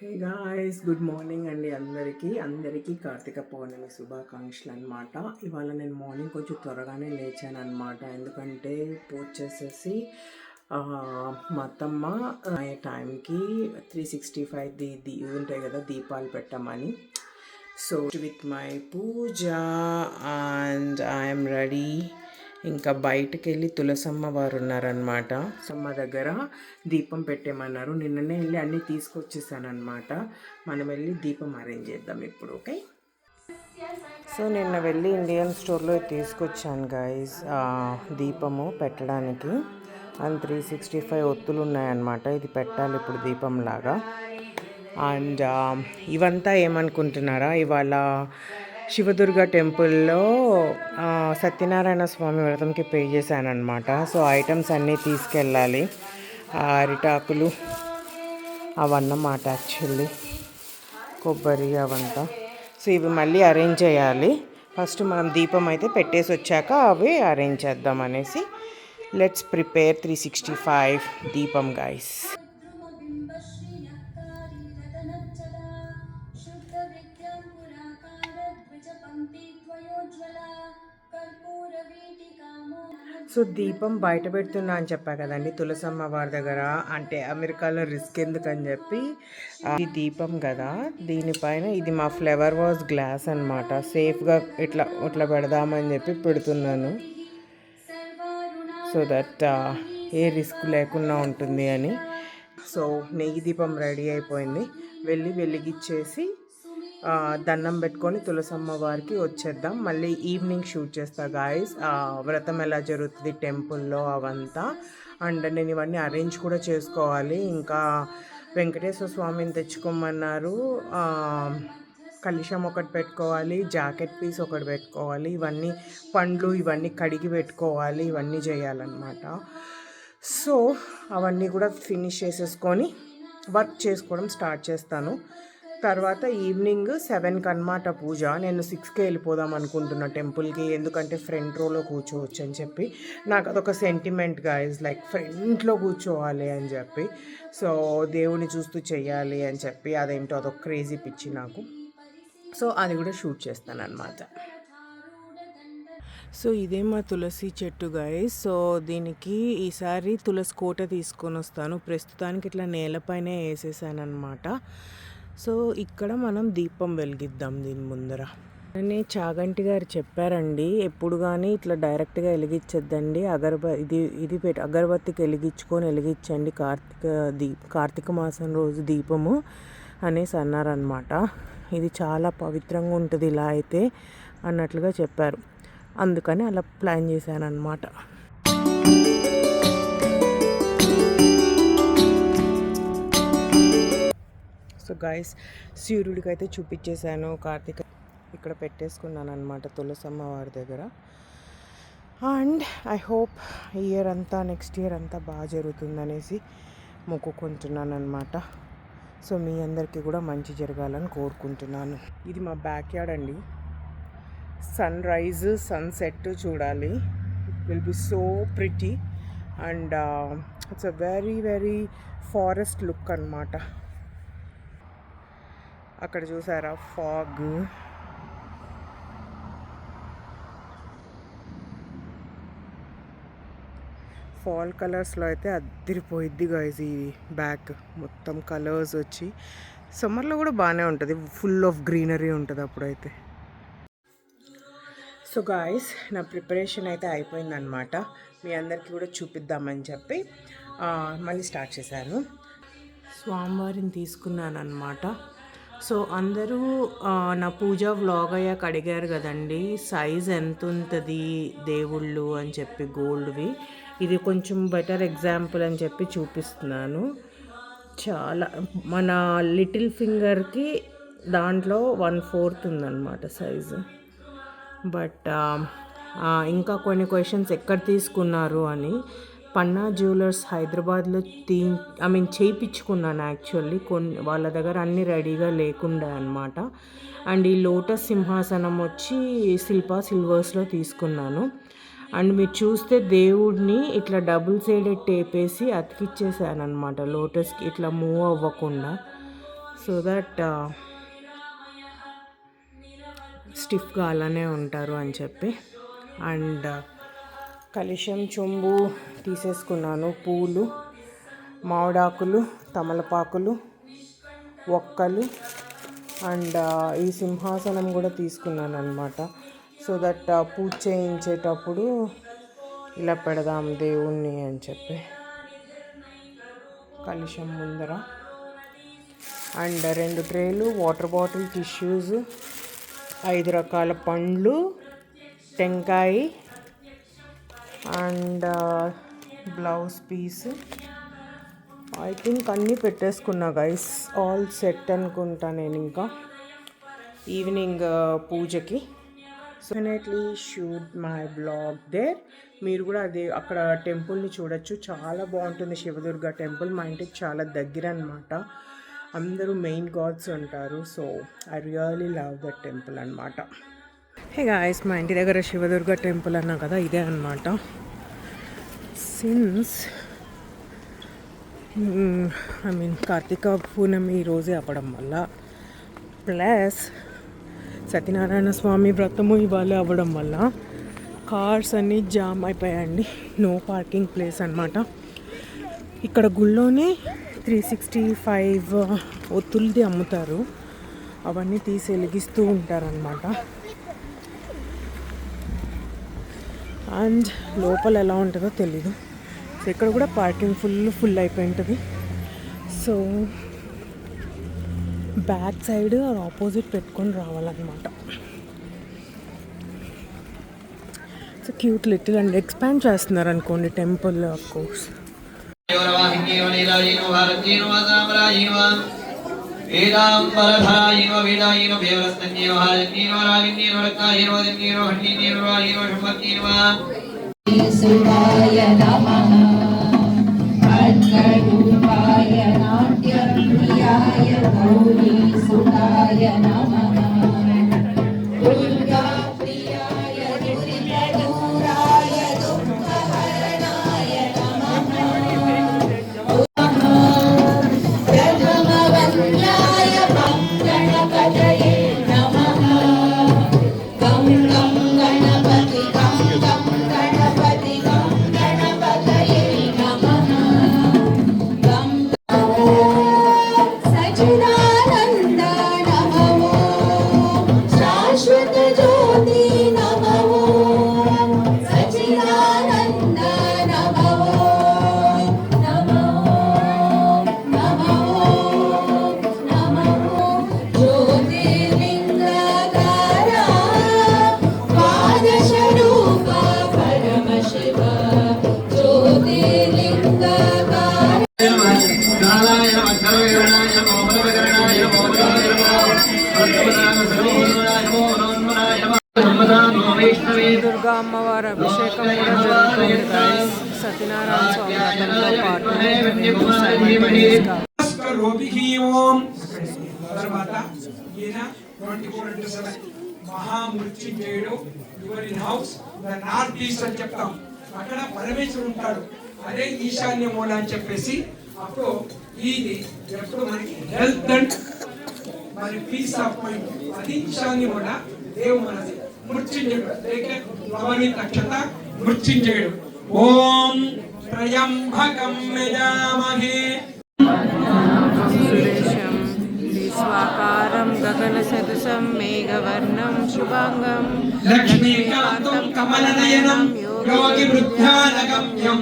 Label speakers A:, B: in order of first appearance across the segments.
A: Hey guys, good morning అండి. అందరికీ కార్తీక పౌర్ణమి శుభాకాంక్షలు అనమాట. ఇవాళ నేను మార్నింగ్ కొంచెం త్వరగానే లేచాను అనమాట. ఎందుకంటే పూజ చేసేసి మా అత్తమ్మ టైంకి 365 ఇవి ఉంటాయి కదా, దీపాలు పెట్టమని. So with my puja and I'm ready. ఇంకా బయటకు వెళ్ళి తులసమ్మ వారు ఉన్నారనమాట. సమ్మ దగ్గర దీపం పెట్టేమన్నారు. నిన్ననే వెళ్ళి అన్నీ తీసుకొచ్చేసాను అనమాట. మనం వెళ్ళి దీపం అరేంజ్ చేద్దాం ఇప్పుడు. ఓకే, సో నిన్న వెళ్ళి ఇండియన్ స్టోర్లో తీసుకొచ్చాను గైస్ దీపము పెట్టడానికి. అండ్ 365 ఒత్తులు ఉన్నాయన్నమాట. ఇది పెట్టాలి ఇప్పుడు దీపంలాగా. అండ్ ఇవంతా ఏమనుకుంటున్నారా, ఇవాళ శివదుర్గ టెంపుల్లో సత్యనారాయణ స్వామి వ్రతంకి పే చేశానమాట. సో ఐటమ్స్ అన్నీ తీసుకెళ్ళాలి. అరిటాకులు అవన్నమాట, యాక్చువల్లీ కొబ్బరి అవంతా. సో ఇవి మళ్ళీ అరేంజ్ చేయాలి. ఫస్ట్ మనం దీపం అయితే పెట్టేసి వచ్చాక అవి అరేంజ్ చేద్దాం అనేసి. లెట్స్ ప్రిపేర్ 365 దీపం గైస్. సో దీపం బయట పెడుతున్నా అని చెప్పా కదండి, తులసమ్మ వారి దగ్గర. అంటే అమెరికాలో రిస్క్ ఎందుకని చెప్పి ఈ దీపం కదా, దీనిపైన ఇది మా ఫ్లవర్ వాజ్ గ్లాస్ అనమాట. సేఫ్గా ఇట్లా పెడదామని చెప్పి పెడుతున్నాను. సో దట్ ఏ రిస్క్ లేకుండా ఉంటుంది అని. సో నెయ్యి దీపం రెడీ అయిపోయింది. వెలిగిచ్చేసి దండం పెట్టుకొని తులసమ్మ వారికి వచ్చేద్దాం. మళ్ళీ ఈవినింగ్ షూట్ చేస్తా గాయస్. వ్రతం ఎలా జరుగుతుంది టెంపుల్లో అవంతా. అండ్ నేను ఇవన్నీ అరేంజ్ కూడా చేసుకోవాలి. ఇంకా వెంకటేశ్వర స్వామిని తెచ్చుకోమన్నారు. కలశం ఒకటి పెట్టుకోవాలి, జాకెట్ పీస్ ఒకటి పెట్టుకోవాలి, ఇవన్నీ పండ్లు ఇవన్నీ కడిగి పెట్టుకోవాలి, ఇవన్నీ చేయాలన్నమాట. సో అవన్నీ కూడా ఫినిష్ చేసేసుకొని వర్క్ చేసుకోవడం స్టార్ట్ చేస్తాను. తర్వాత ఈవినింగ్ 7కి అనమాట పూజ. నేను 6కే వెళ్ళిపోదాం అనుకుంటున్నా టెంపుల్కి. ఎందుకంటే ఫ్రంట్ రోలో కూర్చోవచ్చు అని చెప్పి నాకు అదొక సెంటిమెంట్ గాయస్, లైక్ ఫ్రంట్లో కూర్చోవాలి అని చెప్పి. సో దేవుని చూస్తూ చెయ్యాలి అని చెప్పి అదేంటో అదొక క్రేజీ పిచ్చి నాకు. సో అది కూడా షూట్ చేస్తాను అనమాట. సో ఇదే మా తులసి చెట్టు గాయస్. సో దీనికి ఈసారి తులసి కోట తీసుకొని వస్తాను. ప్రస్తుతానికి ఇట్లా నేలపైనే వేసేసాను అనమాట. సో ఇక్కడ మనం దీపం వెలిగిద్దాం దీని ముందర. అని చాగంటి గారు చెప్పారండి, ఎప్పుడు కానీ ఇట్లా డైరెక్ట్గా వెలిగించద్దండి, అగరబత్తికి వెలిగించండి కార్తీక మాసం రోజు దీపము అనేసి అన్నారనమాట. ఇది చాలా పవిత్రంగా ఉంటుంది ఇలా అయితే అన్నట్లుగా చెప్పారు. అందుకని అలా ప్లాన్ చేశాను అనమాట. సో గాయస్, సూర్యుడికి అయితే చూపించేశాను. కార్తీక ఇక్కడ పెట్టేసుకున్నాను అనమాట తులసమ్మ వారి దగ్గర. And I hope next year అంతా బాగా జరుగుతుందనేసి మొక్కుకుంటున్నాను అనమాట. సో మీ అందరికీ కూడా మంచి జరగాలని కోరుకుంటున్నాను. ఇది మా బ్యాక్ యార్డ్ అండి. సన్ రైజ్ సన్సెట్ చూడాలి. It will be so pretty and it's a very very forest look అనమాట. అక్కడ చూసారా ఫాగ్. ఫాల్ కలర్స్లో అయితే అద్దరిపోయిద్ది గాయస్. ఈ బ్యాక్ మొత్తం కలర్స్ వచ్చి సమ్మర్లో కూడా బాగానే ఉంటుంది, ఫుల్ ఆఫ్ గ్రీనరీ ఉంటుంది అప్పుడైతే. సో గాయస్, నా ప్రిపరేషన్ అయితే అయిపోయిందనమాట. మీ అందరికీ కూడా చూపిద్దామని చెప్పి మళ్ళీ స్టార్ట్ చేశాను. స్వామివారిని తీసుకున్నాను అనమాట. సో అందరూ నా పూజ వ్లాగ్ అయ్యాక అడిగారు కదండి, సైజ్ ఎంత ఉంటుంది దేవుళ్ళు అని చెప్పి గోల్డ్వి. ఇది కొంచెం బెటర్ ఎగ్జాంపుల్ అని చెప్పి చూపిస్తున్నాను. చాలా మన లిటిల్ ఫింగర్కి దాంట్లో 1/4 ఉందన్నమాట సైజు. బట్ ఇంకా కొన్ని క్వశ్చన్స్ ఎక్కడ తీసుకున్నారు అని. పన్నా జ్యువెలర్స్ హైదరాబాద్లో చేయించుకున్నాను యాక్చువల్లీ. వాళ్ళ దగ్గర అన్నీ రెడీగా లేకుండా అనమాట. అండ్ ఈ లోటస్ సింహాసనం వచ్చి శిల్పా సిల్వర్స్లో తీసుకున్నాను. అండ్ మీరు చూస్తే దేవుడిని ఇట్లా డబుల్ సైడెడ్ టేప్ వేసి అతికిచ్చేసాను అనమాట లోటస్కి, ఇట్లా మూవ్ అవ్వకుండా. సో దట్ స్టిఫ్గా అలానే ఉంటారు అని చెప్పి. అండ్ కలశం చెంబు తీసేసుకున్నాను, పూలు, మామిడాకులు, తమలపాకులు, ఒక్కలు అండ్ ఈ సింహాసనం కూడా తీసుకున్నాను అనమాట. సో దట్ పూజ చేయించేటప్పుడు ఇలా పెడదాం దేవుణ్ణి అని చెప్పి కలశం ముందర. అండ్ 2 ట్రేలు, వాటర్ బాటిల్, టిష్యూస్, 5 రకాల పండ్లు, టెంకాయ and blouse piece. I think అన్నీ పెట్టేసుకున్నా గైస్, ఆల్ సెట్ అనుకుంటా నేను. ఇంకా ఈవినింగ్ పూజకి definitely shoot my blog there. మీరు కూడా అది అక్కడ టెంపుల్ని చూడొచ్చు, చాలా బాగుంటుంది. శివదుర్గ టెంపుల్ మా ఇంటికి చాలా దగ్గర అనమాట. అందరూ మెయిన్ గాడ్స్ అంటారు. So I really love that temple అనమాట. హే గాయస్, మా ఇంటి దగ్గర శివదుర్గ టెంపుల్ అన్నా కదా, ఇదే అనమాట. సిన్స్ కార్తీక పూర్ణమి ఈరోజే అవ్వడం వల్ల, ప్లస్ సత్యనారాయణ స్వామి వ్రతము ఇవాళ అవ్వడం వల్ల కార్స్ అన్నీ జామ్ అయిపోయాయండి. నో పార్కింగ్ ప్లేస్ అనమాట. ఇక్కడ గుళ్ళోనే 365 ఒత్తులది అమ్ముతారు, అవన్నీ తీసి వెలిగిస్తూ ఉంటారనమాట. అండ్ లోపల ఎలా ఉంటుందో తెలీదు. సో ఇక్కడ కూడా పార్కింగ్ ఫుల్ అయిపోయి ఉంటుంది. సో బ్యాక్ సైడ్ ఆపోజిట్ పెట్టుకొని రావాలన్నమాట. So cute little and expand చేస్తున్నారు అనుకోండి టెంపుల్ ఆఫ్ కోర్స్.
B: సురాయ నమః అర్కరూపాయ నాట్యప్రియాయ గౌరీ సురాయ నమః దుర్గా ప్రియాయ దురితదూరాయ దుఃఖహరణాయ నమః ప్రథమవంద్యాయ గణపతయే నమః గం గం గణపతి గం గం గణపతి గం గణపతయే నమః గం సచిదానంద నమః శాశ్వత జ్యోతి నమః సచిదానంద నమః నమః నమః జ్యోతిర్లింగాకార ద్వాదశరూప పరమశివ జ్యోతిర్లింగాకార
A: దుర్గా అమ్మవారి అభిషేకం కూడా జరుగుతుంది guys. సత్యనారాయణ స్వామి వ్రతంతో పాటు
C: తర్వాత ఈయన 24/7 మహామృత్యుంజయుడు, your in house the north east అని చెప్తాం. అక్కడ పరమేశ్వరుడు ఉంటాడు, అదే ఈశాన్య మూల అని చెప్పేసి. అప్పుడు ఇది ఎప్పుడు మనకి హెల్త్ అండ్ మరి పీస్ ఆఫ్ మైండ్, అది ఈశాన్య మూల. దేవు మనది మృత్యుంజయుడు, లేక లవణి నక్షత మృత్యుంజయుడు. ఓం త్రయంబకం యజామహే
A: సురేశం విశ్వాకారం గగన సదృశం మేఘవర్ణం శుభాంగం
C: లక్ష్మీకాంతం కమలనయనం యోగి వృద్ధానగమ్యం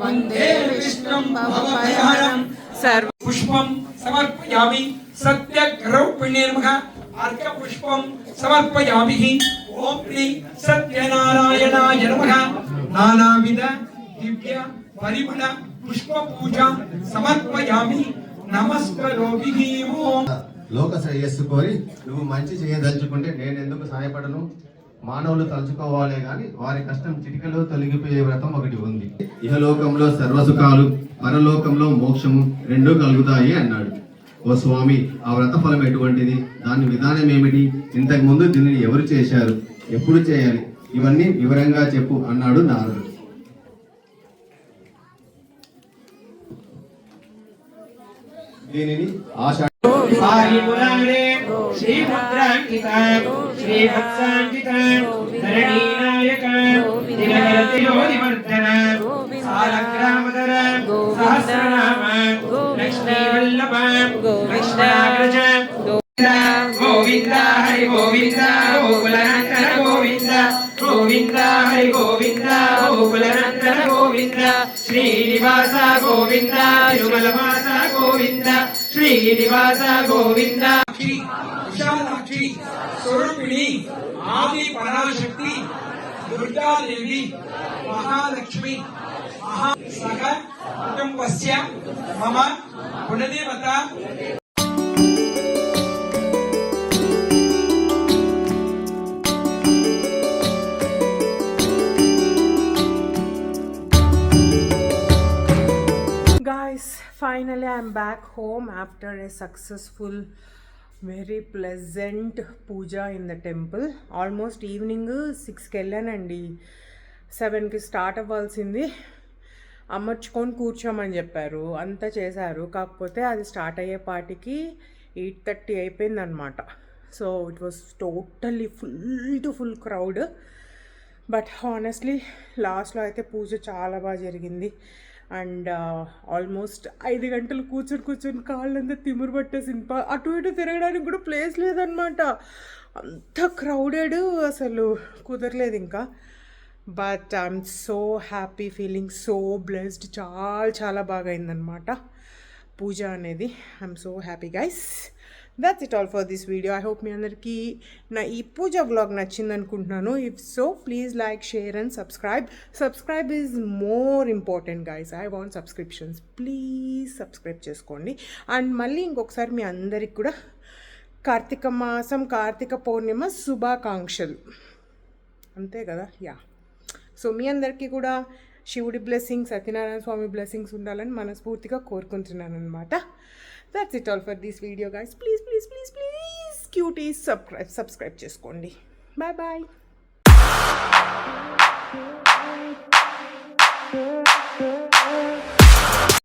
C: వందే విష్ణుం భవభయహరం
A: సర్వ
C: పుష్పం సమర్పయామి సత్యగ్రౌపిణీర్మః అర్ఘ పుష్పం సమర్పయామి. ఓం శ్రీ సత్యనారాయణాయ నమః. నానావిధ దివ్య పరిమళ పుష్ప పూజ సమర్పయామి. నమస్కరోమి. ఓం
D: లోక శ్రేయస్సు కోరి నువ్వు మంచి చేయదలుచుకుంటే నేను ఎందుకు సహాయపడను? మానవులు తలుచుకోవాలే గాని వారి కష్టం చిటికలో తొలగిపోయే వ్రతం ఒకటి ఉంది. ఇహలోకంలో సర్వసుఖాలు, పరలోకంలో మోక్షము రెండూ కలుగుతాయి అన్నాడు. ఓ స్వామి, ఆ వ్రత ఫలం ఎటువంటిది? దాని విధానం ఏమిటి? ఇంతకు ముందు దీనిని ఎవరు చేశారు? ఎప్పుడు చేయాలి? ఇవన్నీ వివరంగా చెప్పు అన్నాడు నారదుడు. దీనిని
C: पाहि मुरारे श्रीमुद्राङ्कितां श्रीवत्साङ्कितां धरणीनायकां दिनकरतियोनिवर्धनां सालग्रामधरां सहस्रनामां लक्ष्मीवल्लभां कृष्णाग्रजां गोविन्द हरि गोविन्द गोकुलनन्दन गोविन्द गोविन्द हरि गोविन्द गोकुलनन्दन गोविन्द श्रीनिवास गोविन्द तिरुमलवास गोविन्द श्रीनिवास गोविन्द विशालाक्षी स्वरूपिणी आदि पराशक्ति दुर्गा देवी महालक्ष्मी सह कुटुम्बस्य मम कुलदेवता
A: Guys, finally I'm back home after a successful, very pleasant puja in the temple. Almost evening 6కి వెళ్ళానండి. 7కి స్టార్ట్ అవ్వాల్సింది. అమర్చుకొని కూర్చోమని చెప్పారు, అంతా చేశారు. కాకపోతే అది స్టార్ట్ అయ్యేపాటికి 8:30 అయిపోయిందనమాట. So it was totally full crowd. But honestly లాస్ట్లో అయితే పూజ చాలా బాగా జరిగింది. అండ్ ఆల్మోస్ట్ 5 గంటలు కూర్చొని కాళ్ళంతా తిమ్మురు పట్టేసింది. అటు ఇటు తిరగడానికి కూడా ప్లేస్ లేదనమాట. అంత క్రౌడెడ్, అసలు కుదరలేదు ఇంకా. But I'm so happy, feeling so blessed. చాలా బాగా అయిందనమాట పూజ అనేది. I'm so happy guys. That's it all for this video. I hope మీ అందరికీ నా ఈ పూజ వ్లాగ్ నచ్చింది అనుకుంటున్నాను. If so please like, share and subscribe is more important guys. I want subscriptions. Please subscribe చేసుకోండి. అండ్ మళ్ళీ ఇంకొకసారి మీ అందరికి కూడా కార్తీక మాసం, కార్తీక పౌర్ణిమ శుభాకాంక్షలు. అంతే కదా? యా. సో మీ అందరికీ కూడా శివుడి బ్లెస్సింగ్స్, సత్యనారాయణ స్వామి బ్లెస్సింగ్స్ ఉండాలని మనస్ఫూర్తిగా కోరుకుంటున్నాను అనమాట. That's it all for this video guys. Please cuties subscribe చేసుకోండి. Bye bye.